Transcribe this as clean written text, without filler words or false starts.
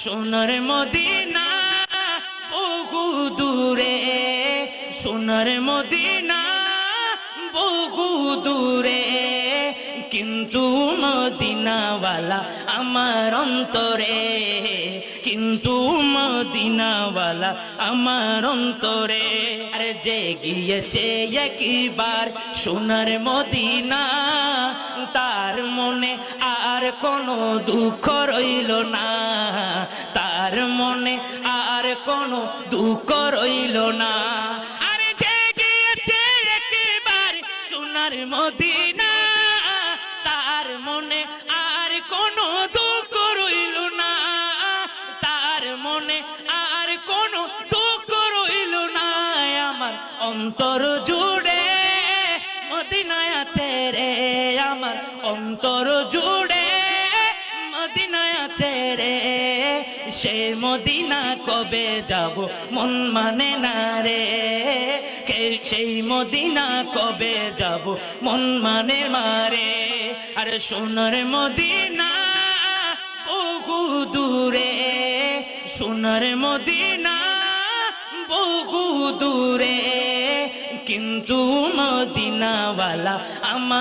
সোনার মদিনা বহু দূরে, সোনার মদিনা বহু দূরে, কিন্তু মদিনাওয়ালা আমার অন্তরে, কিন্তু মদিনাওয়ালা আমার অন্তরে। আর যে গিয়েছে একবার সোনার মদিনা, তার মনে আর কোনো দুঃখ রইল না, তার মনে আর কোনো দুঃখ রইল না। আর যে গিয়েছে একবার সোনার মদিনা, তার মনে আর কোনো দুঃখ রইল না, তার মনে আর কোনো দুঃখ রইল না। আমার অন্তর জুড়ে মদিনায় আছে রে, আমার অন্তর জুড়ে মদিনায় আছে রে। সে মদিনা কবে যাব মন মানে না রে, সেই মদিনা কবে যাব মন মানে মারে। আর সোনার মদিনা বহু দূরে, সোনার মদিনা বহু দূরে, কিন্তু মদিনাওয়ালা আমার